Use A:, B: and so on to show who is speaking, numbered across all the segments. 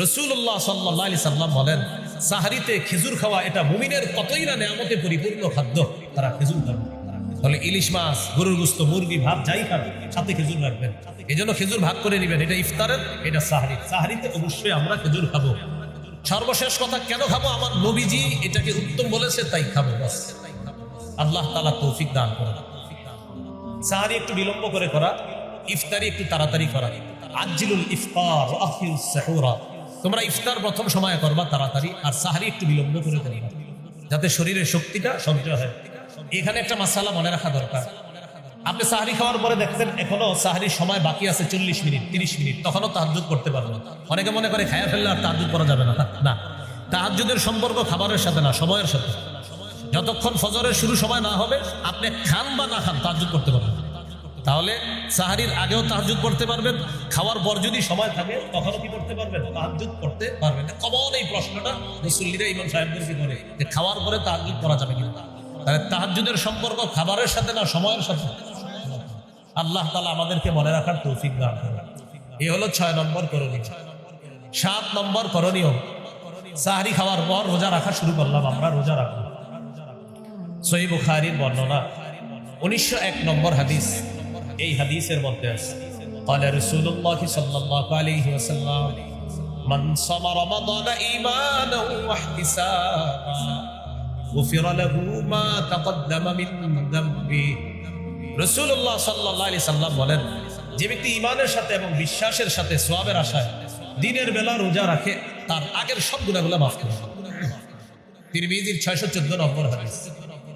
A: রাসূলুল্লাহ সাল্লাল্লাহু আলাইহি সাল্লাম বলেন, সাহরিতে খেজুর খাওয়া এটা মুমিনের কতই না নেয়ামতে পরিপূর্ণ খাদ্য, তারা খেজুর খাবে। তাহলে ইলিশ মাছ, গরুর গোশত, মুরগি, ভাত যাই খাবে সাথে খেজুর রাখবেন। এই জন্য খেজুর ভাগ করে নেবেন, এটা ইফতারের, এটা সাহরি। সাহরিতে অবশ্যই আমরা খেজুর খাবো। সর্বশেষ কথা, কেন খাবো? আমার নবীজি এটাকে উত্তম বলেছে, তাই খাবো। বাস, আল্লাহ তাআলা তৌফিক দান করেন। সাহরি একটু বিলম্ব করে করা, ইফতারি একটু তাড়াতাড়ি করা। আজিলুল ইফতার ওয়া আখিরুস সাহুরা, তোমরা ইফতার প্রথম সময়ে করবা তাড়াতাড়ি, আর সাহরি একটু বিলম্ব করে করবা, যাতে শরীরের শক্তিটা সঞ্চয় হয়। এখানে একটা মাসালা মনে রাখা দরকার। আপনি সাহরি খাওয়ার পরে দেখছেন এখনো সাহরির সময় বাকি আছে 40 মিনিট 30 মিনিট, তখনও তাহাজ্জুদ করতে পারবেন। অনেকে মনে করে খায়া ফেললে আর তাহাজ্জুদ করা যাবে না। না, তাহাজ্জুদের সম্পর্ক খাবারের সাথে না, সময়ের সাথে। যতক্ষণ ফজরের শুরু সময় না হবে, আপনি খান বা না খান তাহাজ্জুদ করতে পারবেন। তাহলে সাহারির আগেও তাহাজ্জুদ করতে পারবেন, খাওয়ার পর যদি সময় থাকে তখনও কি করতে পারবেন? তাহাজ্জুদ করতে পারবেন। কমন এই প্রশ্নটা মুসল্লিরা ইমাম সাহেবদেরকে করে যে খাওয়ার পরে তাহাজ্জুদ করা যাবে কিনা। তাহলে তাহাজ্জুদের সম্পর্ক খাবারের সাথে না, সময়ের সাথে। আল্লাহ তাআলা আমাদেরকে মনে রাখার তৌফিক দান করুন। এই হলো 6 নম্বর করণীয়। 7 নম্বর করণীয়, সাহরি খাওয়ার পর রোজা রাখা শুরু করলাম আমরা, রোজা রাখবো। সহিহ বুখারীর বর্ণনা 1901 নম্বর হাদিস। এই হাদিসের মধ্যে আছে, ক্বালা রাসূলুল্লাহ সাল্লাল্লাহু আলাইহি ওয়াসাল্লাম, মান সামা রমাদান ঈমানান ওয়া ইহতিসাবান গুফিরা লাহু মা তাকদ্দামা মিন যামবি। রাসূলুল্লাহ সাল্লাল্লাহু আলাইহি সাল্লাম বলেন, যে ব্যক্তি ঈমানের সাথে এবং বিশ্বাসের সাথে সওয়াবের আশায় দিনের বেলা রোজা রাখে, তার আগের সব গুনাহগুলো মাফ করে দেন। তিরমিজির 614 নম্বর হাদিস।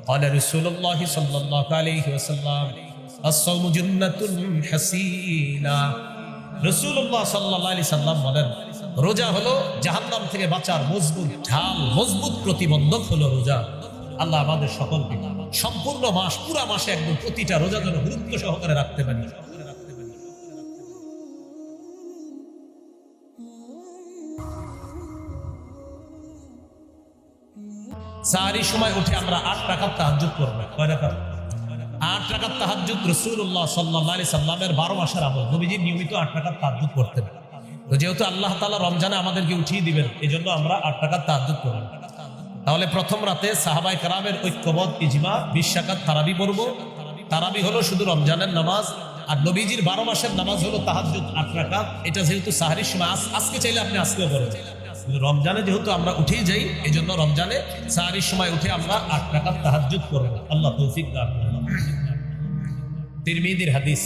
A: ক্বালা রাসূলুল্লাহ সাল্লাল্লাহু আলাইহি ওয়াসাল্লাম, আস-সাওমু জান্নাতুন হাসিনা। রাসূলুল্লাহ সাল্লাল্লাহু আলাইহি সাল্লাম বলেন, রোজা হলো জাহান্নাম থেকে বাঁচার মজবুত ঢাল, মজবুত প্রতিবন্ধক হলো রোজা। আল্লাহ আমাদের সকলকে সম্পূর্ণ মাস, পুরা মাসে একদম প্রতিটা রোজা যেন গুরুত্ব সহকারে রাখতে পারি। সাহরির সময় উঠে আমরা 8 রাকাত তাহাজ্জুদ করব। কয় রাকাত? 8 রাকাত তাহাজ্জুদ রাসূলুল্লাহ সাল্লাল্লাহু আলাইহি সাল্লামের 12 মাসের আমল। নবীজি নিয়মিত 8 রাকাত তাহাজ্জুদ করতেন। তো যেহেতু আল্লাহ তাআলা রমজানে আমাদেরকে উঠিয়ে দিবেন, এজন্য আমরা 8 রাকাত তাহাজ্জুদ করব। তাহলে প্রথম রাতে সাহাবায়ে কেরামের ঐক্যমত ইজমা 20 রাকাত তারাবি পড়ব। তারাবি হলো শুধু রমজানের নামাজ, আর নবীজির 12 মাসের নামাজ হলো তাহাজ্জুদ 8 রাকাত। এটা যেহেতু সাহরির সময়, আজকে চাইলে আপনি আজকেও পড়েন, রমজানে যেহেতু আমরা উঠেই যাই, এজন্য রমজানে সাহরির সময় উঠে আমরা 8 রাকাত তাহাজ্জুদ করব। আল্লাহ তৌফিক দান করুন। তিরমিজির হাদিস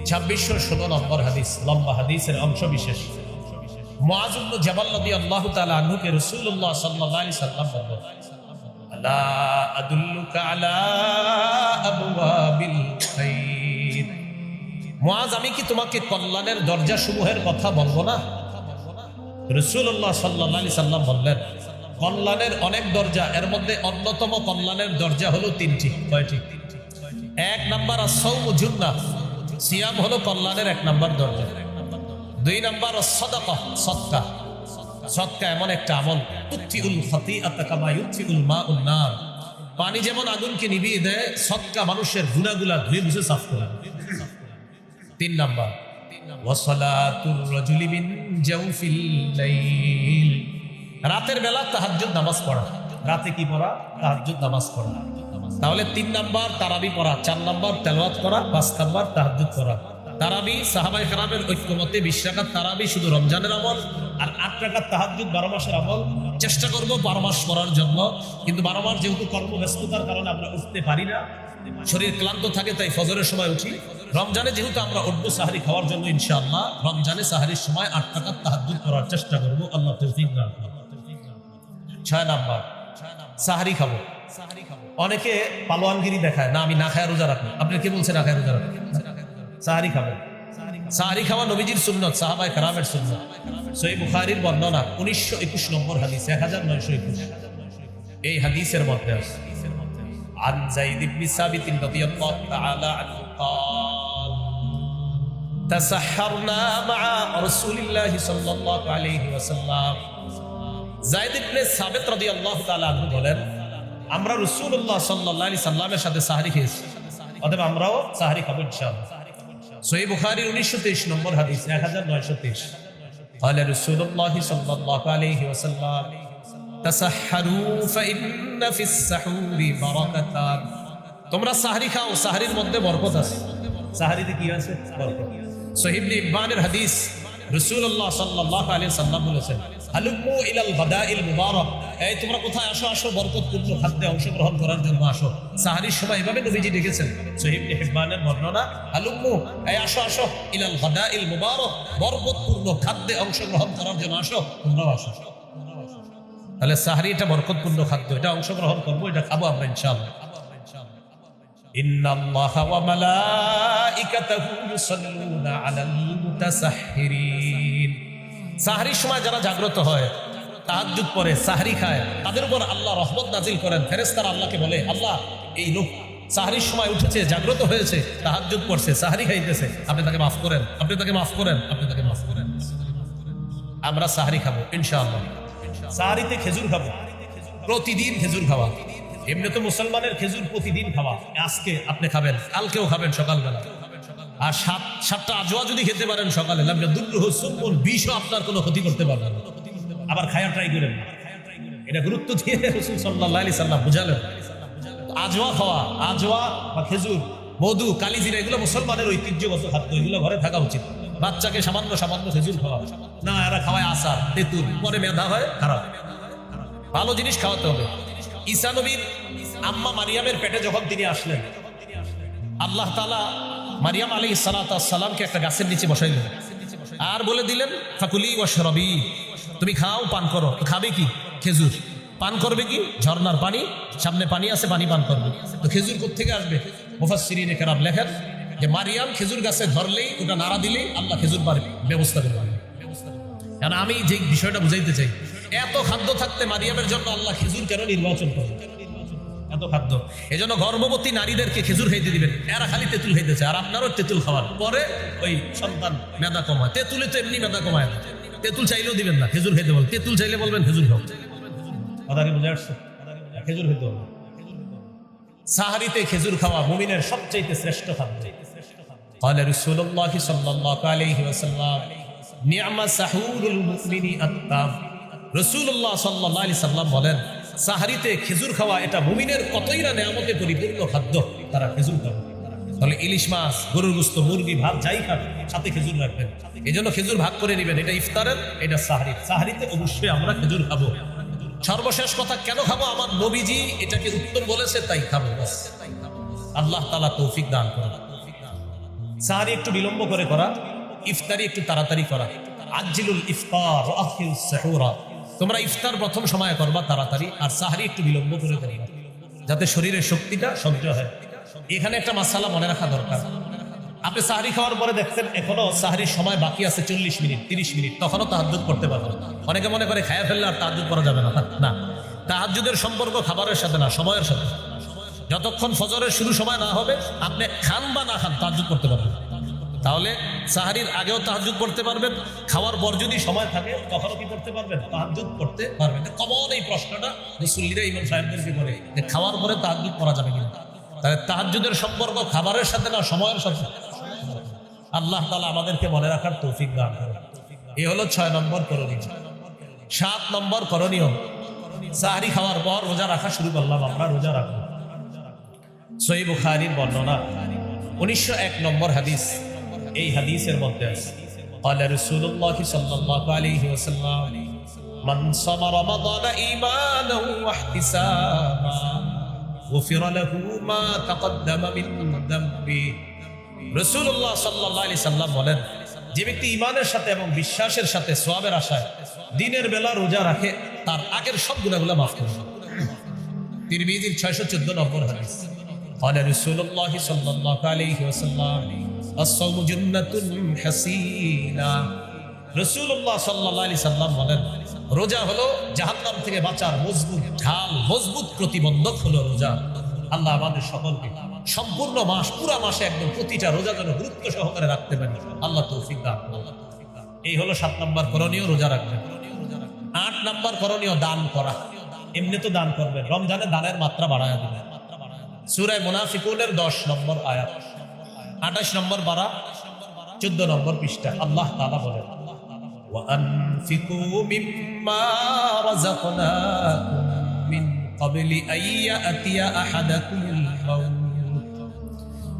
A: 2616 নম্বর হাদিস, লম্বা হাদিসের অংশ বিশেষ। মুআয ইবনে জাবাল রাদিয়াল্লাহু তাআলা আনহুকে রাসূলুল্লাহ সাল্লাল্লাহু আলাইহি সাল্লাম বলেন, আলা আদুল্লুকা আলা আবওয়াবিল খাইর। মুআয, আমি কি তোমাকে কল্যাণের দরজা সমূহের কথা বলবো না? রাসূলুল্লাহ সাল্লাল্লাহু আলাইহি সাল্লাম বললেন, কল্যাণের অনেক দরজা, এর মধ্যে অন্যতম কল্যাণের দরজা হলো 3টি। কয়টি? 1 নাম্বার আস-সাওমু জুন্নাহ, সিয়াম হলো কল্যাণের 1 নাম্বার দরজা। 2 নাম্বার আস-সাদাকা, সদকা। সদকা এমন একটা আমল, তুতিউল খাতিআতা কামা ইউতিউল মাউন নার। পানি যেমন আগুনকে নিভিয়ে দেয়, সদকা মানুষের গুনাহগুলো ধুয়ে মুছে সাফ করে। 3 নাম্বার ওয়াসালাতুর রাজুলি মিন জাওফিল লাইল, রাতের বেলা তাহাজ্জুদ নামাজ পড়া। রাতে কি পড়া? তাহাজ্জুদ নামাজ পড়া। তাহলে 3 নাম্বার তারাবি পড়া, 4 নাম্বার তেলাওয়াত করা, 5 নাম্বার তাহাজ্জুদ করা। তারাবি সাহাবায়ে কেরামের ঐক্যমতে 20 রাকাত তারাবি শুধু রমজানের আমল, আর 8 রাকাত তাহাজ্জুদ 12 মাসের আমল। চেষ্টা করব 12 মাস পড়ার জন্য, কিন্তু 12 মাস যেহেতু কর্মব্যস্ততার কারণে আমরা উঠতে পারি না, শরীর ক্লান্ত থাকে, তাই ফজরের সময় উঠি। রমজানে যেহেতু আমরা উঠবো সাহরি খাওয়ার জন্য, ইনশাআল্লাহ রমজানে সাহরির সময় 8 রাকাত তাহাজ্জুদ করার চেষ্টা করব। আল্লাহ তৌফিক দান করুন। 6 নাম্বার সাহরি খাবো। অনেকে পালোয়ানগিরি দেখায়, না আমি না খায় রোজা রাখবো। আপনি কে বলছেন না খায় রোজা রাখবো? সাহরি খাবেন। সাহরি খাওয়া নবীজির সুন্নাত, সাহাবায়ে কেরামের সুন্নাত। সহিহ বুখারীর বর্ণনা 1921 নম্বর হাদিস, 1921। এই হাদিসের মধ্যে আছে, عن زيد بن ثابت رضي الله تعالى عنه قال تسحرنا مع رسول الله صلى الله عليه وسلم। যায়েদ ইবনে সাবিত রাদিয়াল্লাহু তাআলা আনহু বলেন, আমরা রাসূলুল্লাহ সাল্লাল্লাহু আলাইহি সাল্লামের সাথে সাহরি খেয়েছি, অতএব আমরাও সাহরি খাবো ইনশাআল্লাহ। সহিহ বুখারীর 1923 নম্বর হাদিস, 1923। قال رسول الله صلى الله عليه وسلم تسحروا فإن في السحور بركة তোমরা সাহরি খাও, সাহরির মধ্যে বরকত আছে। সাহরিতে কি আছে? বরকত। সহিহ ইবনে ইবনের হাদিস, রাসূলুল্লাহ সাল্লাল্লাহু আলাইহি সাল্লাম বলেছেন, হালুমু ইলাল গাদাইল মুবারাক, এই তোমরা কোথায় আসো, আসো বরকতপূর্ণ খাদ্যে অংশগ্রহণ করার জন্য আসো। সাহরির সময় এভাবে নবীজি ডেকেছেন, সহিহ ইবনে ইবনের বর্ণনা, হালুমু, এই আসো আসো ইলাল গাদাইল মুবারাক, বরকতপূর্ণ খাদ্যে অংশগ্রহণ করার জন্য আসো, তোমরাও আসো। তাহলে সাহরি এটা বরকতপূর্ণ খাদ্য, এটা অংশগ্রহণ করবো, এটা খাবো আমরা ইনশাআল্লাহ। ইন্নাল্লাহা ওয়া মালাইকাতাহু ইউসাল্লুনা আলাল মুতাসাহহিরিন। সাহরির সময় যারা জাগ্রত হয়, তাহাজ্জুদ পড়ে, সাহরি খায়, তাদের উপর আল্লাহ রহমত নাজিল করেন। ফেরেশতারা আল্লাহকে বলে, আল্লাহ এই লোক সাহরির সময় উঠেছে, জাগ্রত হয়েছে, তাহাজ্জুদ পড়ছে, সাহরি খাইতেছে, আপনি তাকে মাফ করেন, আপনি তাকে মাফ করেন, আপনি তাকে মাফ করেন। আমরা সাহরি খাবো ইনশাআল্লাহ। সাহরিতে খেজুর খাবো, প্রতিদিন খেজুর খাওয়া। এমনি তো মুসলমানের খেজুর প্রতিদিন খাওয়া, আজকে আপনি খাবেন, কালকেও খাবেন সকালবেলা। আর সাতটা আজওয়া যদি খেতে পারেন সকালে, বিষও আপনার কোনো ক্ষতি করতে পারবেন না। আবার খায়া ট্রাই করেন, এটা গুরুত্ব দিয়ে রাসূল সাল্লাল্লাহু আলাইহি সাল্লাম বুঝালেন। আজওয়া খাওয়া, আজওয়া বা খেজুর, মধু, কালিজিরা, এগুলো মুসলমানের ঐতিহ্যগত খাদ্য, এগুলো ঘরে থাকা উচিত। বাচ্চাকে সামান্য সামান্য খেজুর খাওয়া না, এরা খাওয়ায় আচার, তেঁতুল, পরে মেধা হয় খারাপ। ভালো জিনিস খাওয়াতে হবে। ঈসা নবীর আম্মা মারিয়ামের পেটে যখন তিনি আসলেন, আল্লাহ তাআলা মারিয়াম আলাইহিস সালাতু ওয়াস সালামকে একটা গাছের নিচে বসাইলেন আর বলে দিলেন, ফাকুলি ওয়াশরাবি, তুমি খাও, পান করো। খাবে কি? খেজুর। পান করবে কি? ঝর্ণার পানি, সামনে পানি আছে, পানি পান করবে। তো খেজুর কোত্থেকে আসবে? মুফাসসিরিনে কেরাম লেখেন যে মারিয়াম খেজুর গাছে ধরলেই, ওটা নাড়া দিলেই আল্লাহ খেজুর পারে ব্যবস্থা করবেন। কারণ আমি যে বিষয়টা বুঝাইতে চাই, এত খাদ্য থাকতে মারিয়ামের জন্য আল্লাহ খেজুর কেন নির্বাচন করেন? এত খাদ্য, এজন্য গর্ভবতী নারীদেরকে খেজুর খাইতে দিবেন। এরা খালি তেঁতুল খাইতেছে, আর আপনারও তেঁতুল খাওয়ার পরে ওই সন্তান মেধা কমায়। তেঁতুলে তো এমনি মেধা কমায় না, তেঁতুল চাইলেও দিবেন না, খেজুর খাইতে বল। তেঁতুল চাইলে বলবেন খেজুর খাও। কথা কি বুঝে আসছে? খেজুর খেতে হবে। সাহারিতে খেজুর খাওয়া মুমিনের সবচাইতে শ্রেষ্ঠ খাদ্য। قال رسول الله صلى الله عليه وسلم نعم سحور المؤمن التام। রাসূলুল্লাহ সাল্লাল্লাহু আলাইহি সাল্লাম বলেন, সাহারিতে খেজুর খাওয়া এটা মুমিনের কতই না নেয়ামতে পরিপূর্ণ খাদ্য, তারা খেজুর খাবে। তাহলে ইলিশ মাছ, গরুর গোশত, মুরগি, ভাত যাই খাবে, সাথে খেজুর রাখবেন। এই জন্য খেজুর ভাগ করে নেবেন, এটা ইফতারের, এটা সাহারি। সাহারিতে অবশ্যই আমরা খেজুর খাবো। সর্বশেষ কথা, কেন খাবো? আমার নবীজি এটাকে উত্তম বলেছে, তাই খাবো। আল্লাহ তাআলা তৌফিক দান করেন। সাহারি একটু বিলম্ব করে করা, ইফতারি একটু তাড়াতাড়ি করা। আজিলুল ইফতার ওয়া আখিরুস সাহুরা, তোমরা ইফতার প্রথম সময় করবা তাড়াতাড়ি, আর সাহারি একটু বিলম্ব করে করবা, যাতে শরীরের শক্তিটা সঞ্চয় হয়। এখানে একটা মাসালা মনে রাখা দরকার। আপনি সাহারি খাওয়ার পরে দেখছেন এখনো সাহারির সময় বাকি আছে 40 মিনিট 30 মিনিট, তখনও তাহাজ্জুদ পড়তে পারবেন। অনেকে মনে করে খায়া ফেললে আর তাহাজ্জুদ পড়া যাবে না। না, তাহাজ্জুদের সম্পর্ক খাবারের সাথে না, সময়ের সাথে। যতক্ষণ ফজরের শুরু সময় না হবে, আপনি খান বা না খান তাহাজ্জুদ পড়তে পারবেন। তাহলে সাহারির আগেও তাহাজ্জুদ পড়তে পারবেন, খাওয়ার পর যদি সময় থাকে তখনও কি করতে পারবেন? তাহাজ্জুদ পড়তে পারবেন। কমন এই প্রশ্নটা মুসল্লিরা ইমাম সাহেবদেরকে করে যে খাওয়ার পরে তাহাজ্জুদ পড়া যাবে কিনা। তাহলে তাহাজ্জুদের সম্পর্ক খাবারের সাথে না, সময়ের সাথে। আল্লাহ তাআলা আমাদেরকে মনে রাখার তৌফিক দান করেন। এই হলো 6 নম্বর করণীয়। 7 নম্বর করণীয়, সাহারি খাওয়ার পর রোজা রাখা শুরু করলাম আমরা, রোজা রাখবো। সহিহ বুখারীর বর্ণনা 901 নম্বর হাদিস। এই হাদিসের মধ্যে আছে, قال رسول الله صلى الله عليه وسلم من صام رمضان ايمانا واحتسابا غفر له ما تقدم من ذنبه। রাসূলুল্লাহ সাল্লাল্লাহু আলাইহি সাল্লাম বলেন, যে ব্যক্তি ঈমানের সাথে এবং বিশ্বাসের সাথে সওয়াবের আশায় দিনের বেলা রোজা রাখে, তার আগের সব গুনাহগুলো মাফ করে দেন। তিরমিজির 614 নম্বর হাদিস। قال رسول الله صلى الله عليه وسلم الصوم جنة حصينة। রাসূলুল্লাহ সাল্লাল্লাহু আলাইহি সাল্লাম বলেন, রোজা হলো জাহান্নাম থেকে বাঁচার মজবুত ঢাল, মজবুত প্রতিবন্ধক হলো রোজা। আল্লাহ আমাদের সকলকে সম্পূর্ণ মাস, পুরা মাসে একদম প্রতিটা রোজা যেন গুরুত্ব সহকারে রাখতে পারি, আল্লাহ তৌফিক দান করুন। এই হলো 7 নম্বর করণীয়, রোজা রাখবেন। 8 নম্বর করণীয়, দান করা। এমনি তো দান করবেন, রমজানে দানের মাত্রা বাড়ায় দিবেন। সূরা মুনাফিকুনের 10 নম্বর আয়াত, 28 নম্বর পারা, 14 নম্বর পৃষ্ঠা। আল্লাহ তাআলা বলেন, وأنفقوا مما رزقناكم من قبل أن يأتي أحدكم الموت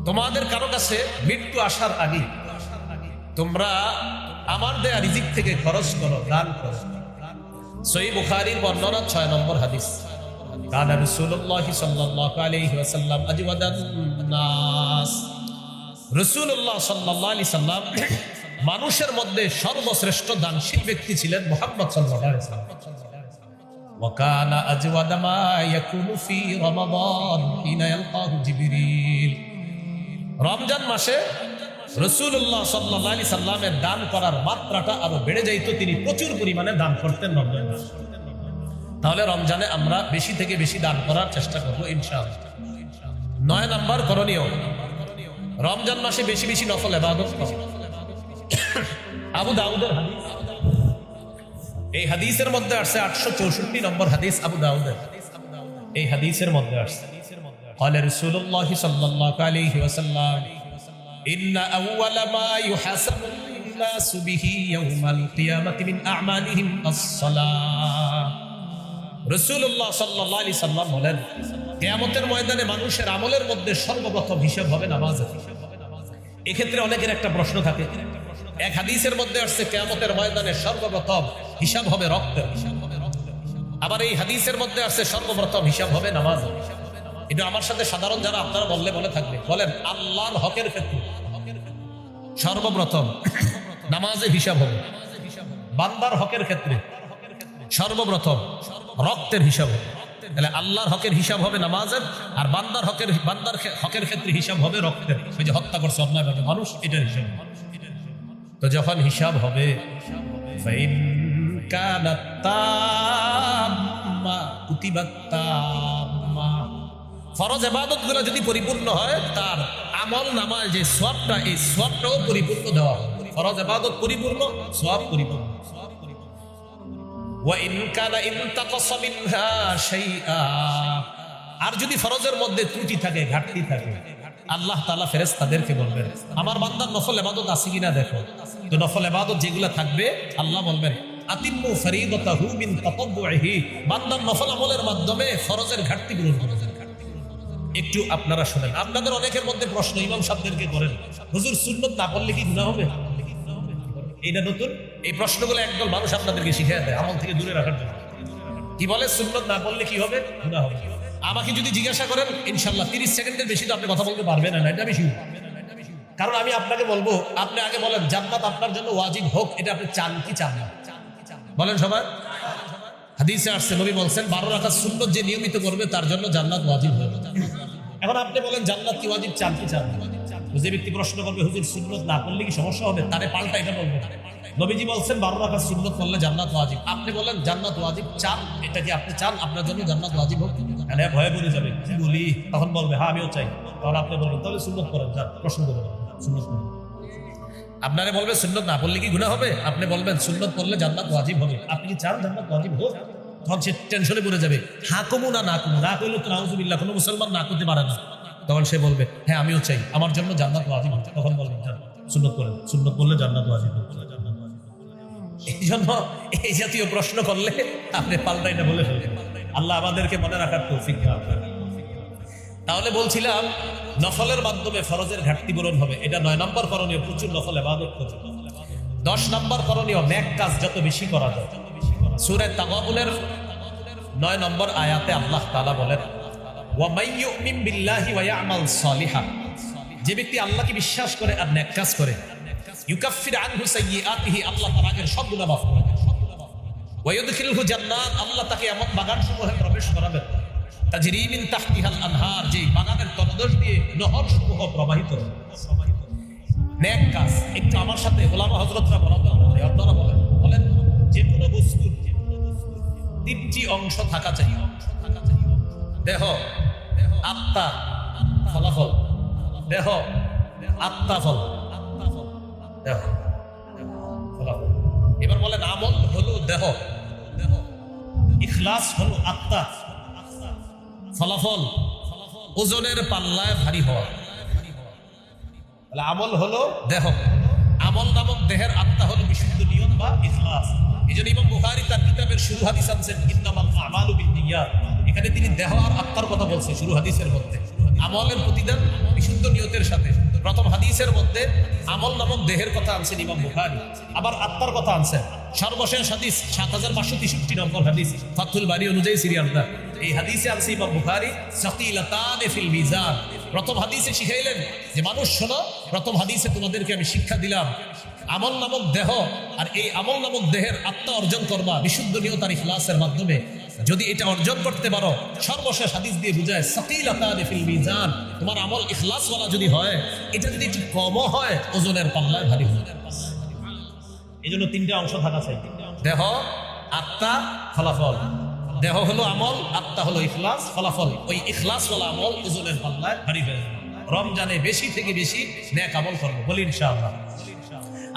A: তোমাদের কারো কাছে মৃত্যু আসার আগে তোমরা আমার দেয়া রিজিক থেকে খরচ করো, দান করো। সহিহ বুখারীর বর্ণনা 6 নম্বর হাদিস। কানা রাসূলুল্লাহ সাল্লাল্লাহু আলাইহি ওয়াসাল্লাম আজওয়াদান নাস। রাসূলুল্লাহ সাল্লাল্লাহু আলাইহি সাল্লাম মানুষের মধ্যে সর্বশ্রেষ্ঠ দানশীল ব্যক্তি ছিলেন মুহাম্মদ সাল্লাল্লাহু আলাইহি ওয়াসাল্লাম। ওয়া কানা আজওয়াদা মা ইয়াকুনু ফি রমাদান হিনা ইয়ালকাহু জিবরিল। রমজান মাসে রাসূলুল্লাহ সাল্লাল্লাহু আলাইহি সাল্লামের দান করার মাত্রাটা আরো বেড়ে যাইত। তিনি প্রচুর পরিমাণে দান করতেন রমজান মাসে। তাহলে রমজানে আমরা বেশি থেকে বেশি দান করার চেষ্টা করব ইনশাআল্লাহ। 9 নম্বর করণীয়, রমজান মাসে বেশি বেশি নফল ইবাদত করো। আবু দাউদের হাদিস, এই হাদিসের মধ্যে আসছে 864 নম্বর হাদিস আবু দাউদের। এই হাদিসের মধ্যে আসছে قال رسول الله صلى الله عليه وسلم إن أول ما يحاسب الناس به يوم القيامة من أعمالهم الصلاة। রাসূলুল্লাহ সাল্লাল্লাহু আলাইহি সাল্লাম বলেন, কিয়ামতের ময়দানে মানুষের আমলের মধ্যে সর্বপ্রথম হিসাব হবে নামাজের। এক্ষেত্রে অনেকের একটা প্রশ্ন থাকে, এক হাদিসের মধ্যে আসছে কিয়ামতের ময়দানে সর্বপ্রথম হিসাব হবে রক্তের, আবার এই হাদিসের মধ্যে আসছে সর্বপ্রথম হিসাব হবে নামাজের। এটা আমার সাথে সাধারণ যারা আপনারা বললে বলে থাকবে, বলেন আল্লাহর হকের ক্ষেত্রে সর্বপ্রথম নামাজে হিসাব হবে, বান্দার হকের ক্ষেত্রে সর্বপ্রথম রক্তের হিসাব হবে। তাহলে আল্লাহর হকের হিসাব হবে নামাজের, আর বান্দার হকের ক্ষেত্রে হিসাব হবে রক্তের। ওই যে হত্যা করছে অন্যায়ভাবে মানুষ, এটার হিসাব। তো যখন হিসাব হবে ফাইন কানাত তাম্মা কুতিবাত তাম্মা, ফরজ ইবাদতগুলো যদি পরিপূর্ণ হয় তার আমল নামায় যে সওয়াবটা, এই সওয়াবটাও পরিপূর্ণ দেওয়া হবে। ফরজ ইবাদত পরিপূর্ণ, সওয়াব পরিপূর্ণ। ওয়া ইন কানা ইনতাকাসা মিনহা শাইআ, আর যদি ফরজের মধ্যে ত্রুটি থাকে, ঘাটতি থাকে, আল্লাহ তাআলা ফেরেশতাদেরকে বলবেন আমার বান্দার নফল ইবাদত আছে কিনা দেখো। তো নফল ইবাদত যেগুলো থাকবে আল্লাহ বলবেন আতিম্মু ফরিদাতাহু মিন তাতাব্বুহি, বান্দার নফল আমলের মাধ্যমে ফরজের ঘাটতি পূরণ করো। একটু আপনারা শুনেন, আপনাদের অনেকের মধ্যে প্রশ্ন ইমাম সাহেবদেরকে করেন, হুজুর সুন্নত না পড়লে কি গুনাহ হবে? এটা নতুন, এই প্রশ্নগুলো একদল মানুষ আপনাদেরকে শিখিয়ে দেয় আমল থেকে দূরে রাখার জন্য। কি বলে সুন্নত না পড়লে কি হবে? গুনাহ হবে। আমাকে যদি জিজ্ঞাসা করেন ইনশাআল্লাহ 30 সেকেন্ডের বেশি তো আপনি কথা বলতে পারবেন না, এটা বেশি। কারণ আমি আপনাকে বলবো, আপনি আগে বলেন জান্নাত আপনার জন্য ওয়াজিব হোক, এটা আপনি চান কি চান না? বলেন সবাই। হাদিসে আসছে, নবী বলছেন 12 রাকাত সুন্নত যে নিয়মিত করবে তার জন্য জান্নাত ওয়াজিব হবে। এখন আপনি বলেন জান্নাত কি ওয়াজিব, চান কি চান না? যে ব্যক্তি প্রশ্ন করবে হুজুর সুন্নত না করলে কি সমস্যা হবে, তারে পাল্টা এটা বলবে। নবীজি বলছেন 12 রাকাত সুন্নত করলে জান্নাত ওয়াজিব, আপনি বলেন জান্নাত ওয়াজিব চান, এটা কি আপনি চান আপনার জন্য জান্নাত ওয়াজিব হোক? তাহলে ভয়ে পড়ে যাবে, কি বলি, তখন বলবে হ্যাঁ আমিও চাই। তখন আপনি বলবেন তাহলে সুন্নত করেন, যান প্রশ্ন করবেন সুন্নত করেন। আপনারে বলবে সুন্নত না পড়লে কি গুনাহ হবে, আপনি বলবেন সুন্নত পড়লে জান্নাত ওয়াজিব হবে। আপনি কি চান জান্নাত ওয়াজিব হোক? তখন সে টেনশনে পড়ে যাবে, হ্যাঁ কমু না না কমু, না কইলে তো নাউজুবিল্লাহ কোনো মুসলমান না করতে পারে না। তখন সে বলবে হ্যাঁ আমিও চাই, আমার জন্য জান্নাত ওয়াজিব হবে। তখন বলবেন যান সুন্নত করেন, সুন্নত পড়লে জান্নাত ওয়াজিব হবে। এই জন্য এই জাতীয় প্রশ্ন করলে আপনি পাল্টাই না বলে ফেলবেন। আল্লাহ আমাদেরকে মনে রাখার তৌফিক দান করেন। তাহলে বলছিলাম নফলের মাধ্যমে ফরজের ঘাটতি পূরণ হবে, এটা 9 নম্বর করণীয়, প্রচুর নফল ইবাদত করতে। 10 নম্বর করণীয়, নেক কাজ যত বেশি করা যায়। সূরা তাগাবুনের 9 নম্বর আয়াতে আল্লাহ তাআলা বলেন ওয়া মাইয়ুমিন বিল্লাহি ওয়া ইয়ামাল সালিহান, যে ব্যক্তি আল্লাহকে বিশ্বাস করে আর নেক কাজ করে, ইউকাফির আনহু সাইয়্যাতিহি, আল্লাহ তার আগের সব গুনাহ মাফ করে দেন। ওয়া ইউদখিলহু জান্নাত, আল্লাহ তাকে এমন বাগানসমূহে প্রবেশ করাবেন তাজরি মিন তাহতিহাল আনহার, যে বাগানের তলদেশ দিয়ে নহরসমূহ প্রবাহিত হবে। নেক কাজ একটু আমার সাথে ওলামা হযরতরা আপনারা বলেন যে কোনো বস্তুর 3টি অংশ থাকা চাই। দেহ, আত্মা, ফলাফল। দেহ, আত্মা, ফল। দেহ, ফলাফল। এবার বলেন আমল হলো দেহ, ইখলাস হলো আত্মা, ফলাফল ওজনের পাল্লায় ভারী হওয়া। আমল হলো দেহ, আমল নামক দেহের আত্মা হলো বিশুদ্ধ নিয়ত বা ইখলাস। এইজন্য ইমাম বুখারী তার কিতাবের শুরু হাদিস আনছেন ইন্নামাল আমালু বিন্নিয়াত। এখানে তিনি দেহ আর আত্মার কথা বলছেন শুরু হাদিসের মধ্যে। আমলের প্রতিদান বিশুদ্ধ নিয়তের সাথে। প্রথম হাদিসের মধ্যে আমল নামক দেহের কথা আনছেন ইমাম বুখারী, আবার আত্মার কথা আনছেন। সর্বশেষ হাদিস ৭৫৬৩ নম্বর হাদিস ফাথুল বারী অনুযায়ী সিরিয়ালটা। এই হাদিসে আনছে ইমাম বুখারী সাকিলাতানে ফিল মিজান। প্রথম হাদিসে শিখাইলেন যে মানুষ শোনো, প্রথম হাদিসে তোমাদেরকে আমি শিক্ষা দিলাম আমল নামক দেহ, আর এই আমল নামক দেহের আত্মা অর্জন করবা বিশুদ্ধ নিয়ত আর ইখলাসের মাধ্যমে। যদি এটা অর্জন করতে পারো, সর্বশেষ হাদিস দিয়ে বুঝায় সাকিলাতানে ফিল মিজান, তোমার আমল ইখলাসওয়ালা যদি হয়, এটা যদি একটু কমও হয় ওজনের পাল্লায় ভারী হয়। এই জন্য তিনটা অংশ থাকা চাই, দেহ, আত্মা, ফলাফল। দেহ হলো আমল, আত্মা হলো ইখলাস, ফলাফল ওই ইখলাসওয়ালা আমল ওজনের পাল্লায় ভারী হয়ে যাবে। রমজানে বেশি থেকে বেশি নেক আমল করবো, বলি ইনশাআল্লাহ।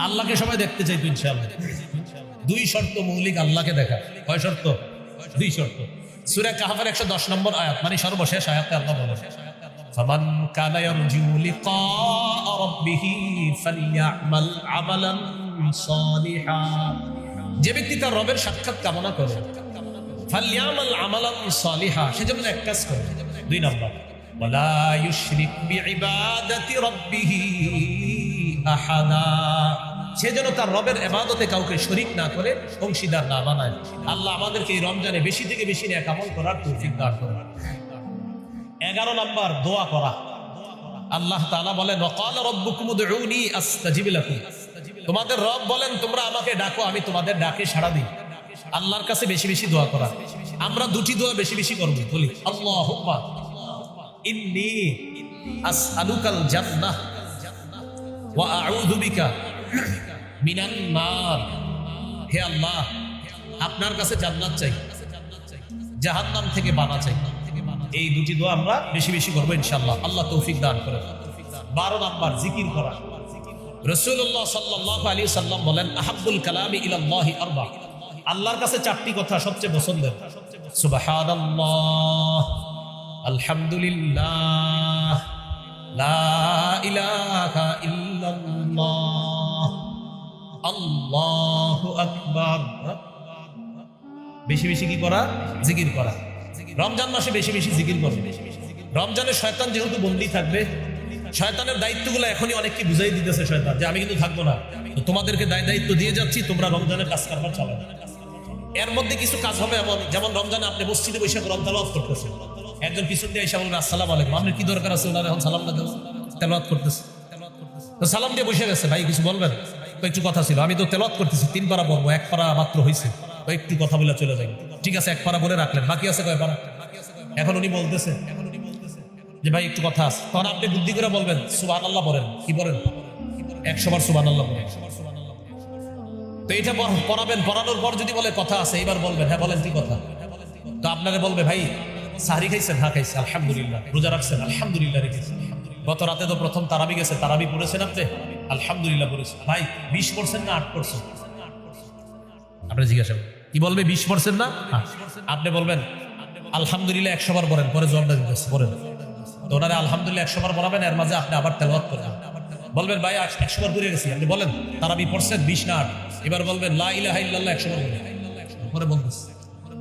A: আল্লাহকে সবাই দেখতে চাই তো ইনশাআল্লাহ। দুই শর্ত মৌলিক আল্লাহকে দেখা। কয় শর্ত? দুই শর্ত। সূরা কাহফের ১১০ নম্বর আয়াত, মানে সর্বশেষ আয়াতে আল্লাহ বলেন ফামান কানা ইয়ারজু লিকা রাব্বিহি ফালইআমাল আমালান সালিহা। যে ব্যক্তি তার রবের সাক্ষাৎ কামনা করে, ফালইআমাল আমালান সালিহা, সে যেন এক কাজ করে। দুই নম্বর, ওয়ালা ইউশরিক বিইবাদাতি রাব্বিহি আহাদা, সে যেন তার রবের ইবাদতে কাউকে শরীক না করে, অংশীদার না বানায়। আল্লাহ আমাদেরকে এই রমজানে বেশি থেকে বেশি নেক আমল করার তৌফিক দান করুন। 11 নম্বর, দোয়া করা। আল্লাহ তাআলা বলেন ওয়াকালা রাব্বুকুম উদউনি আস্তাজিব লাকুম, তোমাদের রব বলেন তোমরা আমাকে ডাকো, আমি তোমাদের ডাকে সাড়া দিই। আল্লাহর কাছে বেশি বেশি দোয়া করা। আমরা দুটি দোয়া বেশি বেশি করব, বলি আল্লাহুম্মা ইন্নী আসআলুকাল জান্নাহ ওয়া আউযু বিকা মিনান নার। হে আল্লাহ, আপনার কাছে জান্নাত চাই, জাহান্নাম থেকে বাঁচা চাই। এই দুটি দোয়া আমরা বেশি বেশি করবো ইনশাআল্লাহ, আল্লাহ তৌফিক দান করেন। 12 নম্বর, জিকির করা। রাসূলুল্লাহ সাল্লাল্লাহু আলাইহি সাল্লাম বলেন আহাব্বুল কালামি ইলাল্লাহি আরবা, আল্লাহর কাছে চারটি কথা সবচেয়ে পছন্দের। সুবহানাল্লাহ, আলহামদুলিল্লাহ, লা ইলাহা ইল্লাল্লাহ, আল্লাহু আকবার। বেশি বেশি কি করা? জিকির করা। রমজান মাসে বেশি বেশি জিকির করবে। রমজানে শয়তান যেহেতু বন্দী থাকবে, শয়তানের দায়িত্বগুলো এখনই অনেককে বুঝাই দিতেছে শয়তান যে আমি কিন্তু থাকবো না, তো তোমাদেরকে দায়িত্ব দিয়ে যাচ্ছি, তোমরা রমজানের কাজ কারবার চালাও। এর মধ্যে কিছু কাজ হবে এমন, যেমন রমজানে আপনি মসজিদে বসে কোরআন তেলাওয়াত করতেছেন, একজন পিছন দিয়ে এসে বলবে আসসালামু আলাইকুম, আপনার কি দরকার আছে ওনার এখন সালাম না দেওয়া? তেলাওয়াত করতেছে, তো সালাম দিয়ে বসে গেছে, ভাই কিছু বলবেন? তো একটু কথা ছিল, আমি তো তেলাওয়াত করতেছি, 3 পারা বলবো, 1 পারা মাত্র হয়েছে, তো একটু কথা বলে চলে যাই। ঠিক আছে, 1 পারা বলে রাখলেন, বাকি আছে কয় পারা? এখন উনি বলতেছে যে ভাই একটু কথা আছে, তখন আপনি বুদ্ধি করে বলবেন সুবহানাল্লাহ বলেন। কি বলেন? 100 বার সুবহানাল্লাহ বলেন। তো এটা পড়াবেন, পড়ানোর পর যদি বলে কথা আছে, এবার বলবেন হ্যাঁ বলেন কি কথা। তো আপনারা বলবে ভাই সাহরি খাইছেন? হ্যাঁ খাইছে, আলহামদুলিল্লাহ। রোজা রাখছেন? আলহামদুলিল্লাহ রেখেছেন। গত রাতে তো প্রথম তারাবি গেছে, তারাবি পড়েছেন আপনি? আলহামদুলিল্লাহ পড়েছেন। ভাই 20 পড়ছেন না 8%? আপনি জিজ্ঞাসা কি বলবে? 20 পড়ছেন না? আপনি বলবেন আলহামদুলিল্লাহ 100 বার বলেন, পরে জবাবটা দিতেছে বলেন। তো ওনারা আলহামদুলিল্লাহ 100 বার বলাবেন, এর মাঝে আপনি আবার তেলাওয়াত করবেন। বলবেন ভাই 100 বার পড়ে গেছি, আপনি বলেন তারাবি পড়ছেন 20 না 8? এবার বলবেন লা ইলাহা ইল্লাল্লাহ 100 বার বলেন, পরে বলতেছে।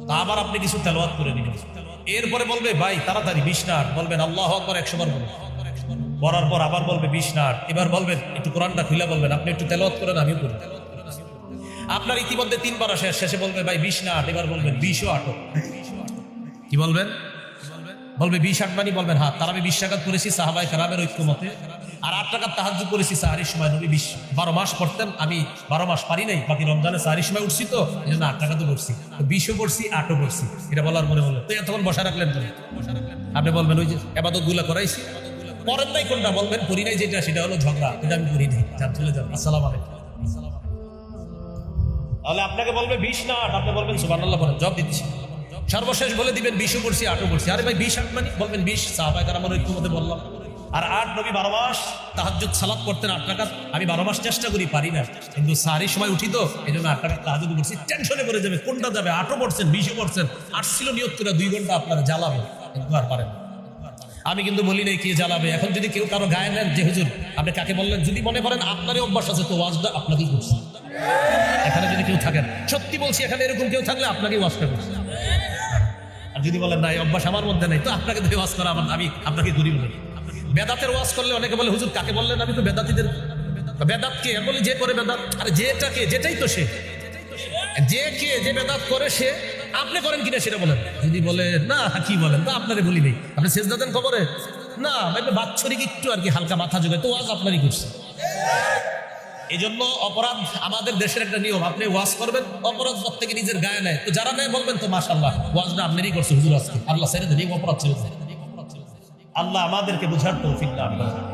A: তা আবার আপনি কিছু তেলাওয়াত করে নিবেন, এরপরে বলবে ভাই তাড়াতাড়ি 20 না 8? বলবেন আল্লাহু আকবার 100 বার বলেন। পড়ার পর আবার বলবে 20 না 8? এবার বলবেন একটু কোরআনটা খুলে বলবেন, আপনি একটু তেলাওয়াত করেন, আমিও করি। আপনার ইতিমধ্যে 3 পারা শেষ, শেষে বলবে ভাই 20 না 8? এবার বলবেন 20 ও 8। কি বলবেন? বলবে 20 8 মানে বলবেন হ্যাঁ তারাবি 20 রাকাত করেছি সাহাবায়ে কেরামের ঐক্যমতে, আর 8 রাকাত তাহাজ্জুদ করেছি সাহরির সময়। নবী 12 মাস পড়তেন, আমি 12 মাস পারি নাই, বাকি রমজানে সাহরির সময় উঠছি, তো এই জন্য 8 রাকাতও পড়ছি, 20ও পড়ছি 8ও পড়ছি। এটা বলার মনে হলো, তো এতক্ষণ বসা রাখলেন তো। আপনি বলবেন ওই যে ইবাদত গুলা করাইছি, পড়েন নাই কোনটা? বলবেন পড়ি নাই যেটা, সেটা হলো ঝগড়া, এটা আমি পড়ি নাই, যান চলে যান, আসসালামু আলাইকুম। তাহলে আপনাকে বলবে 20 না 8? আপনি বলবেন সুবহানাল্লাহ বলেন, জবাব দিচ্ছি। সর্বশেষ বলে দিবেন 20ও পড়ছি 8ও পড়ছি। আরে ভাই 20 8 মানে? বলবেন 20 সাহাবায়ে কেরামের ঐক্যমতে বললাম। আর 8 নবী 12 মাস তাহাজ্জুদ সালাত করতেন 8 রাকাত, আমি 12 মাস চেষ্টা করি, পারি না, কিন্তু সাহরির সময় উঠি, তো এই জন্য 8 রাকাত তাহাজ্জুদ করছি। টেনশনে পড়ে যাবে কোনটা যাবে, 8ও পড়ছেন 20ও পড়ছেন, 8 ছিল নিয়ত করে 2 ঘন্টা আপনারা জ্বালাবেন, কিন্তু আর পারেন। আমি কিন্তু বলি নাই কে জ্বালাবে। এখন যদি কেউ কারো গায়ে নেন যে হুজুর আপনি কাকে বললেন, যদি মনে করেন আপনারই অভ্যাস আছে তো ওয়াজটা আপনাকেই করছে। এখানে যদি কেউ থাকেন, সত্যি বলছি, এখানে এরকম কেউ থাকলে আপনাকেই ওয়াজটা করছে। আর যদি বলেন না এই অভ্যাস আমার মধ্যে নেই, তো আপনাকে ধরে ওয়াজ করা আমি আপনাকে করি বলি। বেদাতের ওয়াজ করলে অনেকে বলে হুজুর কাকে বললেন, আমি তো বেদাতীদের। বেদাত কে? বলি যে করে বেদাত। আরে যেটাকে, যেটাই তো সে, যে কে যে বেদাত করে সে। আপনি করেন কিনা সেটা বলেন। যদি বলে না কি বলেন, তো আপনারে বলি নেই, আপনি সেজদা দেন খবরে না, বাৎসরিক একটু আর কি হালকা মাথা যোগায়, তো ওয়াজ আপনারই করছে। এই জন্য অপরাধ আমাদের দেশের একটা নিয়ম, আপনি ওয়াজ করবেন, অপরাধ প্রত্যেকে নিজের গায়ে নেয়, তো যারা নেয় বলবেন তো মাশাআল্লাহ ওয়াজটা আপনারই করছে হুজুর আজকে, আল্লাহ ছেড়ে দেন, এই অপরাধ ছেড়ে দেন। আল্লাহ আমাদেরকে বুঝার তৌফিক দান করেন।